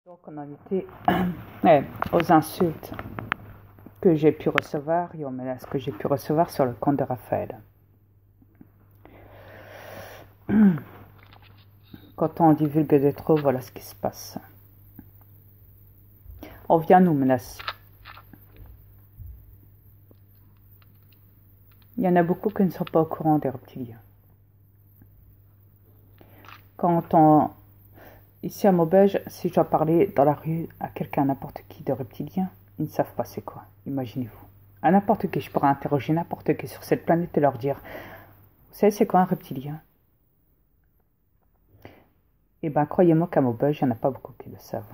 Donc on en était aux insultes que j'ai pu recevoir et aux menaces que j'ai pu recevoir sur le compte de Raphaël. Quand on divulgue des trop, voilà ce qui se passe. On vient nous menacer. Il y en a beaucoup qui ne sont pas au courant des reptiliens. Ici à Maubeuge, si je dois parler dans la rue à quelqu'un, n'importe qui de reptilien, ils ne savent pas c'est quoi. Imaginez-vous. À n'importe qui, je pourrais interroger n'importe qui sur cette planète et leur dire, vous savez c'est quoi un reptilien? Eh bien, croyez-moi qu'à Maubeuge, il n'y en a pas beaucoup qui le savent.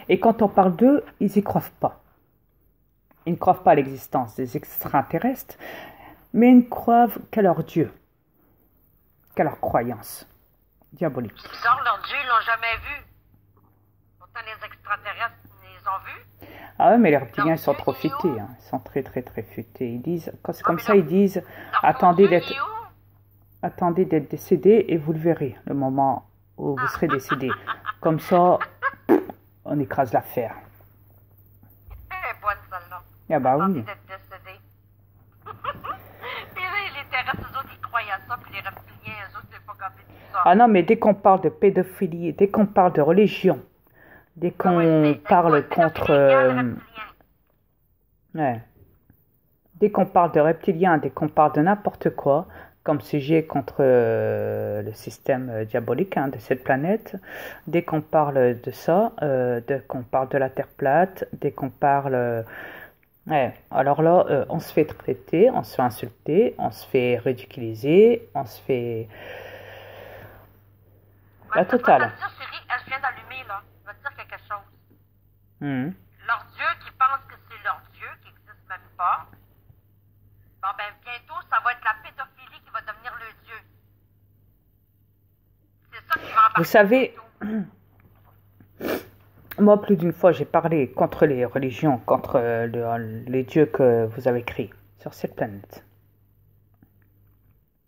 Et quand on parle d'eux, ils n'y croient pas. Ils ne croient pas à l'existence des extraterrestres, mais ils ne croient qu'à leur Dieu, qu'à leur croyance diabolique. C'est bizarre, leur Dieu, ils l'ont jamais vu. Pourtant, les extraterrestres, ils les ont vus. Ah ouais, mais les reptiliens, ils sont trop futés. Hein. Ils sont très, très, très futés. Ils disent, quand c'est comme ça, ils disent, attendez d'être décédé et vous le verrez, le moment où vous serez décédé. Comme ça, on écrase l'affaire. Elle est bonne, celle-là. Ah bah oui. D'être décédé. Les terrestres, eux autres, ils croyaient à ça, puis les reptiliens, eux autres, ils n'ont pas capté tout ça. Ah non, mais dès qu'on parle de pédophilie, dès qu'on parle de religion, dès qu'on parle contre... Dès qu'on parle de reptiliens, dès qu'on parle de n'importe quoi, comme sujet contre le système diabolique de cette planète, dès qu'on parle de ça, dès qu'on parle de la Terre plate, dès qu'on parle... alors là, on se fait traiter, on se fait insulter, on se fait ridiculiser, on se fait... La totale. Elle vient d'allumer, là. Je vais te dire quelque chose. Mmh. Leur Dieu qui pense que c'est leur Dieu, qui n'existe même pas. Bon, ben, bientôt, ça va être la pédophilie qui va devenir le Dieu. C'est ça qui va embarquer. Vous savez, moi, plus d'une fois, j'ai parlé contre les religions, contre les dieux que vous avez créés sur cette planète.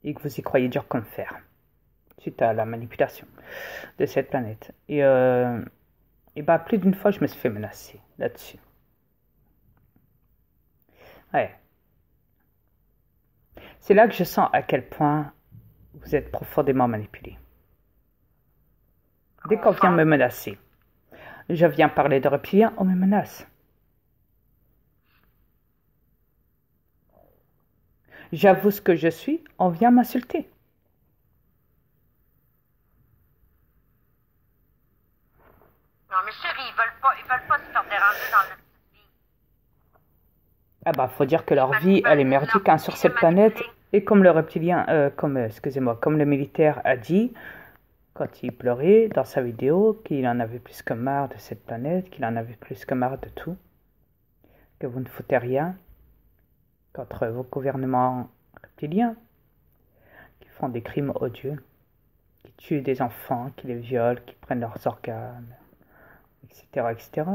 Et que vous y croyez dur comme fer, suite à la manipulation de cette planète. Et bah, plus d'une fois, je me suis fait menacer là-dessus. C'est là que je sens à quel point vous êtes profondément manipulé. Dès qu'on vient me menacer, je viens parler de reptiliens, on me menace. J'avoue ce que je suis, on vient m'insulter. Non, mais chérie, ils veulent pas se faire déranger dans leur petite vie. Ah bah, faut dire que leur vie, elle est merdique sur cette planète. Et comme le reptilien, comme le militaire a dit, quand il pleurait dans sa vidéo, qu'il en avait plus que marre de cette planète, qu'il en avait plus que marre de tout, que vous ne foutez rien contre vos gouvernements reptiliens, qui font des crimes odieux, qui tuent des enfants, qui les violent, qui prennent leurs organes, etc., etc.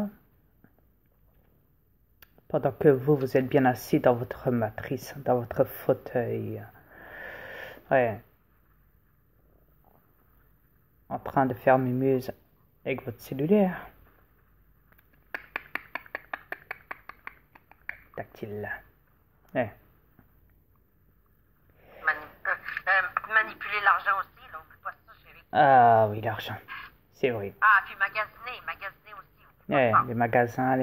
Pendant que vous êtes bien assis dans votre matrice, dans votre fauteuil, en train de faire mumuse avec votre cellulaire. Tactile. Manipuler l'argent aussi, là, oublie pas ça, chérie. Ah oui, l'argent, c'est vrai. Ah, puis magasiner aussi. Les magasins,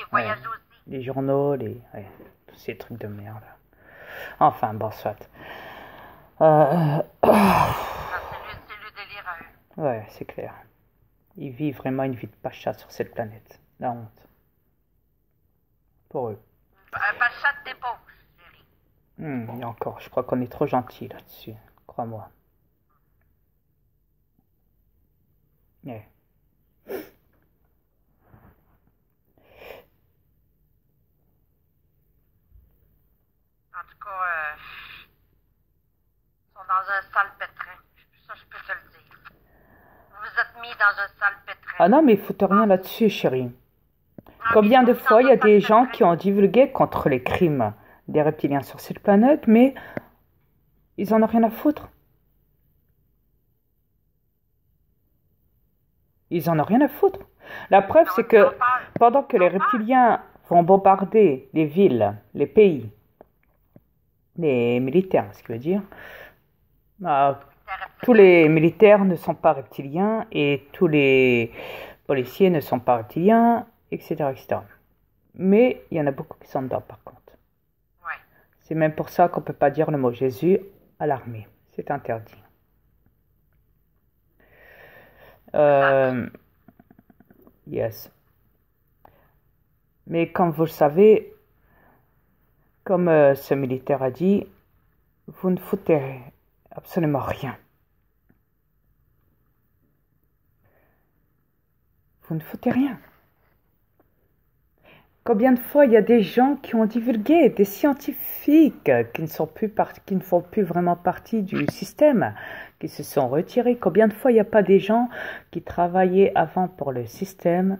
Voyager aussi. Les journaux, tous ces trucs de merde. Enfin, bon, soit. C'est le délire à eux. Ouais, c'est clair. Ils vivent vraiment une vie de pacha sur cette planète. La honte. Pour eux. Un pacha de débauche, chérie. Et encore, je crois qu'on est trop gentil là-dessus. Crois-moi. En tout cas, ils sont dans un sale pétrin. Ça, je peux te le dire. Vous vous êtes mis dans un sale pétrin. Ah non, mais ils foutent rien là-dessus, chérie. Combien de fois il y a des gens qui ont divulgué contre les crimes des reptiliens sur cette planète, mais ils en ont rien à foutre. Ils en ont rien à foutre. La preuve, c'est que pendant que les reptiliens vont bombarder les villes, les pays, les militaires, ce qui veut dire, tous les militaires ne sont pas reptiliens et tous les policiers ne sont pas reptiliens, etc., etc. Mais il y en a beaucoup qui sont dedans, par contre. Ouais. C'est même pour ça qu'on ne peut pas dire le mot Jésus à l'armée. C'est interdit. Yes. Mais comme vous le savez, comme ce militaire a dit, vous ne foutez absolument rien. Vous ne foutez rien. Combien de fois il y a des gens qui ont divulgué, des scientifiques qui ne font plus vraiment partie du système, qui se sont retirés. Combien de fois il n'y a pas des gens qui travaillaient avant pour le système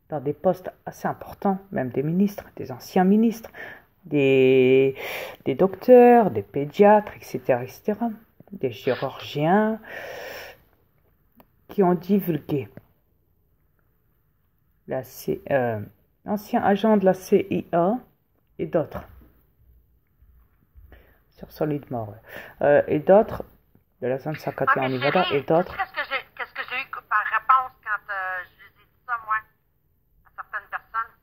dans des postes assez importants, même des ministres, des anciens ministres, des docteurs, des pédiatres, etc., etc., des chirurgiens qui ont divulgué. Ancien agent de la CIA et d'autres sur Solid Mort et d'autres de la zone 51 en Nevada et d'autres. Qu'est-ce que j'ai eu par réponse quand je lui ai dit ça, moi, à certaines personnes?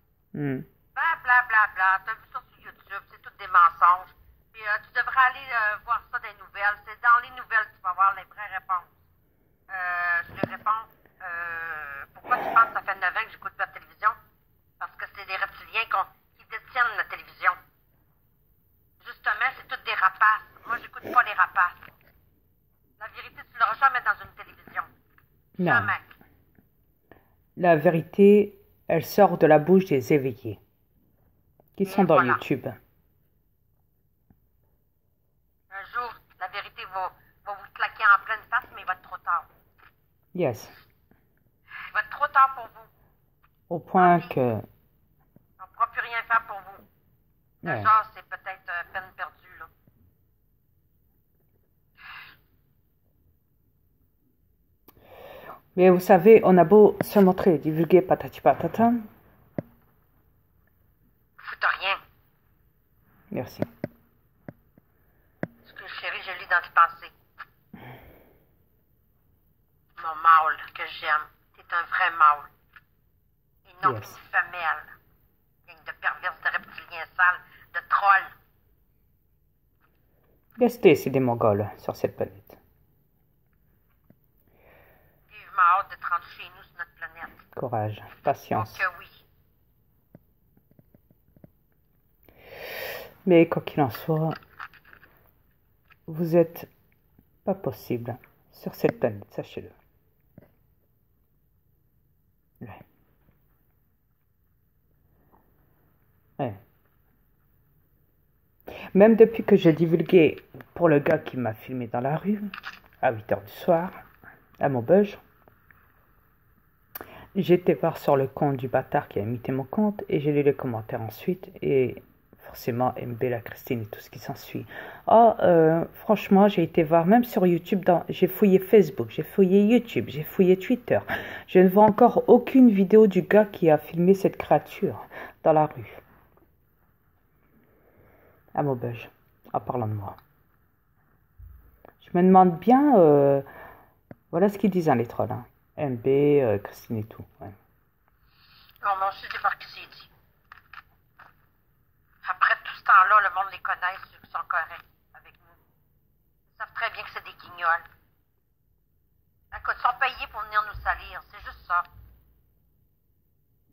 Blablabla, t'as vu ça sur YouTube, c'est tout des mensonges. Puis tu devrais aller voir ça dans les nouvelles. C'est dans les nouvelles que tu vas voir les vraies réponses. Je lui réponds, pourquoi tu penses que ça fait 9 ans que j'écoute pas la télévision? Parce que c'est des reptiliens qui détiennent la télévision. Justement, c'est toutes des rapaces. Moi, j'écoute pas les rapaces. La vérité, tu l'auras jamais dans une télévision. Non. Jamais. La vérité, elle sort de la bouche des éveillés qui sont dans YouTube. Un jour, la vérité va vous claquer en pleine face, mais il va être trop tard. Yes. Il va être trop tard pour vous. Au point que... On ne pourra plus rien faire pour vous. Ouais. Genre, c'est peut-être peine perdue, là. Mais vous savez, on a beau se montrer, divulguer patati patata. Foute rien. Merci. Ce que chérie, je lis dans tes pensées. Mon mâle que j'aime. T'es un vrai mâle. Et non Yes. une femelle. Gang de perverses, de reptiliens sales, de trolls. Restez, c'est des Mongols sur cette planète. Vivement hâte d'être rendu chez nous sur notre planète. Courage, patience. Oh que oui. Mais quoi qu'il en soit, vous êtes pas possible sur cette planète, sachez-le. Ouais. Ouais. Même depuis que j'ai divulgué pour le gars qui m'a filmé dans la rue, à 8h du soir, à Maubeuge, j'ai été voir sur le compte du bâtard qui a imité mon compte et j'ai lu les commentaires ensuite et forcément MB, la Christine et tout ce qui s'ensuit. Franchement, j'ai été voir même sur YouTube, j'ai fouillé Facebook, j'ai fouillé YouTube, j'ai fouillé Twitter. Je ne vois encore aucune vidéo du gars qui a filmé cette créature dans la rue. À Maubeuge, en parlant de moi. Je me demande bien, voilà ce qu'ils disent les trolls, hein. MB, Christine et tout. Ouais. Non, mais on sait voir qui c'est dit. Après tout ce temps-là, le monde les connaît, ceux qui sont corrects avec nous. Ils savent très bien que c'est des guignols. Écoute, ils sont payés pour venir nous salir, c'est juste ça.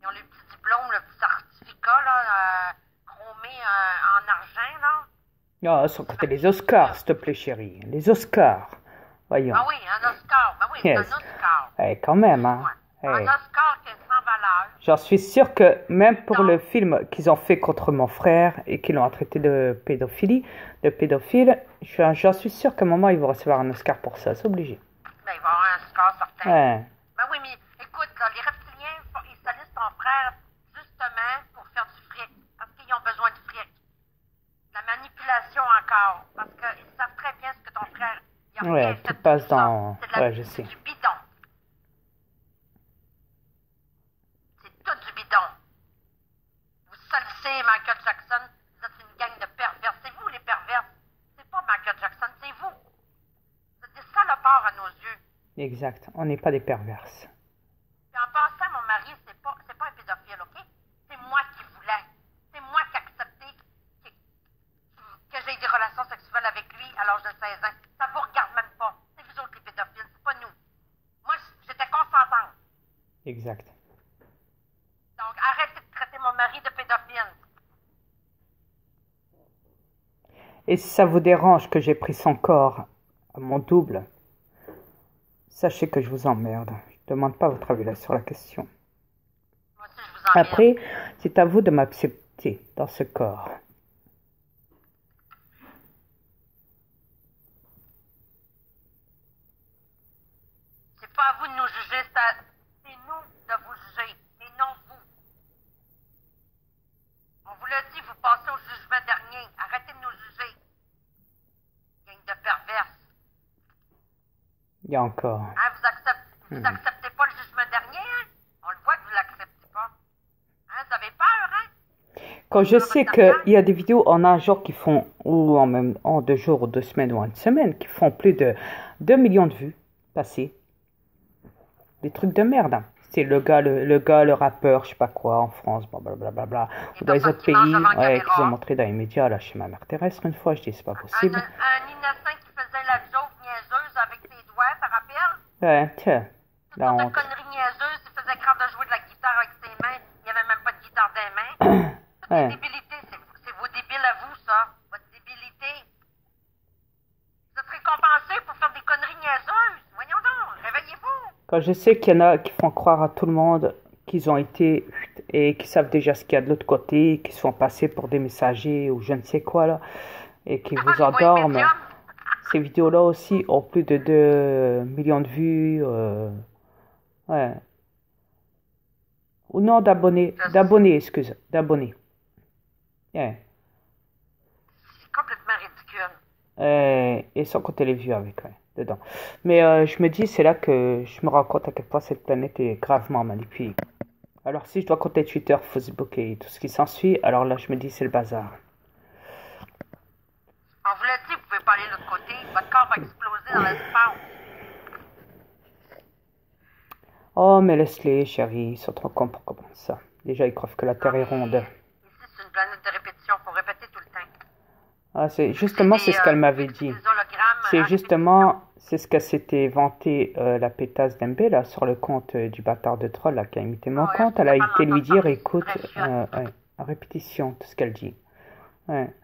Ils ont le petit diplôme, le petit certificat, là, chromé en argent, là. Ah, sans compter les Oscars, s'il te plaît, chérie. Les Oscars. Voyons. Ah oui, un Oscar. Ben oui, Yes. c'est un Oscar. Quand même, hein. Ouais. Un Oscar qui est sans valeur. J'en suis sûr que même pour le film qu'ils ont fait contre mon frère et qu'ils l'ont traité de pédophilie, de pédophile, j'en suis sûr qu'à un moment, ils vont recevoir un Oscar pour ça. C'est obligé. Ben, il va y avoir un Oscar certain. Ouais. Ben oui, mais écoute, là, les reptiliens, ils salissent ton frère justement pour faire du fric. Parce qu'ils ont besoin de fric. La manipulation encore. Parce qu'ils savent très bien ce que ton frère... Ouais, tout passe dans... Ouais, je sais. Du bidon. Exact. On n'est pas des perverses. Et en passant, mon mari, c'est pas un pédophile, OK? C'est moi qui voulais. C'est moi qui ai accepté que j'ai des relations sexuelles avec lui à l'âge de 16 ans. Ça vous regarde même pas. C'est vous autres les pédophiles, c'est pas nous. Moi, j'étais consentante. Exact. Donc, arrêtez de traiter mon mari de pédophile. Et si ça vous dérange que j'ai pris son corps à mon double, sachez que je vous emmerde. Je ne demande pas votre avis là sur la question. Moi aussi, je vous emmerde. Après, c'est à vous de m'accepter dans ce corps. C'est pas à vous de nous juger, c'est nous de vous juger, et non vous. On vous l'a dit, vous passez au jugement dernier. Arrêtez de nous juger. Gang de perverses. Il y a encore. Hein, vous acceptez pas le jugement dernier, hein? On le voit que vous l'acceptez pas. Hein, vous avez peur, hein? Quand je sais qu'il y a des vidéos en un jour qui font, ou en 2 jours, ou 2 semaines, ou en 1 semaine, qui font plus de 2 millions de vues passées. Des trucs de merde, hein. C'est le gars, le rappeur, je sais pas quoi, en France, blablabla. Ou dans les autres pays, ouais, qu'ils ont montré dans les médias, là, chez ma mère terrestre, une fois, je dis, c'est pas possible. Un innocent qui faisait la joke niaiseuse avec ses doigts, ça rappelle? Ouais, tiens, la Toutes honte. sortes de conneries niaiseuses, il faisait croire de jouer de la guitare avec ses mains, il n'y avait même pas de guitare des mains. Toutes Ouais. les débilités, c'est vos débiles à vous, ça. Votre débilité. Vous êtes récompensés pour faire des conneries niaiseuses. Voyons donc, réveillez-vous. Quand je sais qu'il y en a qui font croire à tout le monde qu'ils ont été et qui savent déjà ce qu'il y a de l'autre côté, qui se font passer pour des messagers ou je ne sais quoi là, et qui vous endorment. Ces vidéos-là aussi ont plus de 2 millions de vues. Ouais. Ou non, d'abonnés. D'abonnés. Yeah. C'est complètement ridicule. Et sans compter les vues avec, ouais, dedans. Mais je me dis, c'est là que je me rends compte à quel point cette planète est gravement manipulée. Alors si je dois compter Twitter, Facebook et tout ce qui s'ensuit, alors là je me dis c'est le bazar. On vous l'a dit, vous pouvez pas aller de l'autre côté. Votre corps va exploser dans l'espace. Oh mais laisse-les chérie, ils sont trop cons pour comprendre ça. Déjà ils croient que la Terre est ronde. Ici c'est une planète de répétition, faut répéter tout le temps. Ah, c'est justement c'est ce qu'elle m'avait dit. C'est justement c'est ce qu'elle s'était vanté la pétasse d'MB là sur le compte du bâtard de troll là qui a imité mon compte. Elle a été lui dire écoute en répétition tout ce qu'elle dit. Ouais.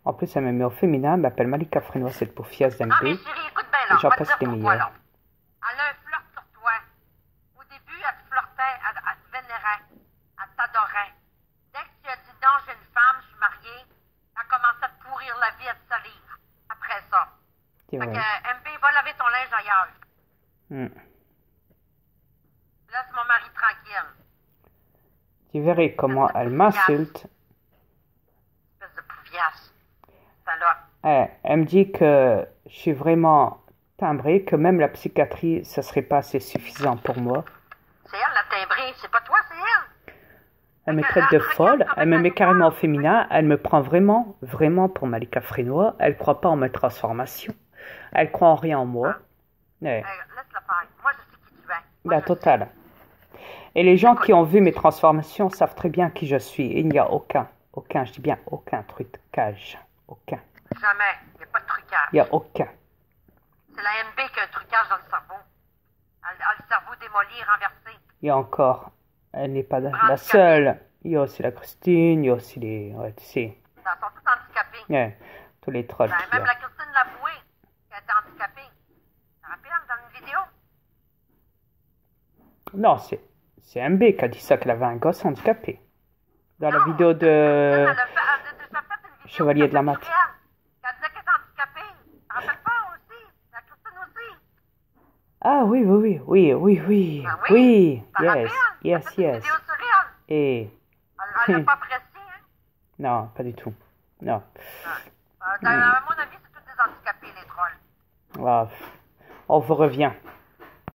En plus elle me met au féminin, elle m'appelle Malika Frénois cette pauvre d'MB. Ah mais chérie, écoute bien là, j'en passe des meilleurs. Elle a un flirt sur toi. Au début elle te flirtait, elle te vénérait, elle t'adorait. Dès que tu as dit non j'ai une femme, je suis mariée, elle a commencé à te pourrir la vie, à te salir. Après ça. Fait que MB va laver ton linge ailleurs. Laisse mon mari tranquille. Tu verrais comment elle m'insulte. Espèce de pouviasse. Salope. Elle me dit que je suis vraiment timbré, que même la psychiatrie, ça serait pas assez suffisant pour moi. C'est elle la timbrée, c'est pas toi, c'est elle. Elle me traite de folle, elle me met carrément au féminin, elle me prend vraiment pour Malika Frénois, elle croit pas en ma transformation, elle croit en rien en moi. Laisse-la faire, moi je sais qui tu es. La totale. Et les gens qui ont vu mes transformations savent très bien qui je suis. Il n'y a aucun, je dis bien aucun trucage. Aucun. Jamais, il n'y a pas de trucage. Il n'y a aucun. C'est la MB qui a un trucage dans le cerveau. Elle a le cerveau démoli et renversé. Il y a encore, elle n'est pas la seule. Il y a aussi la Christine, il y a aussi les, ouais, tu sais. Ils sont tous handicapés. Ouais, tous les trolls. Même la Christine Laboué, qui a été handicapée. Tu te rappelles dans une vidéo? Non, c'est MB qui a dit ça, qu'elle avait un gosse handicapé. Dans la vidéo de Chevalier de la Mat. Elle disait qu'elle était handicapée. Tu te rappelles pas aussi? La Christine aussi. Ah oui. Ben Oui, yes. Vidéo sur elle. Et... Elle l'a pas apprécié, hein? Non, pas du tout. Non. À mon avis, c'est tous des handicapés, les trolls. Ah, on vous revient.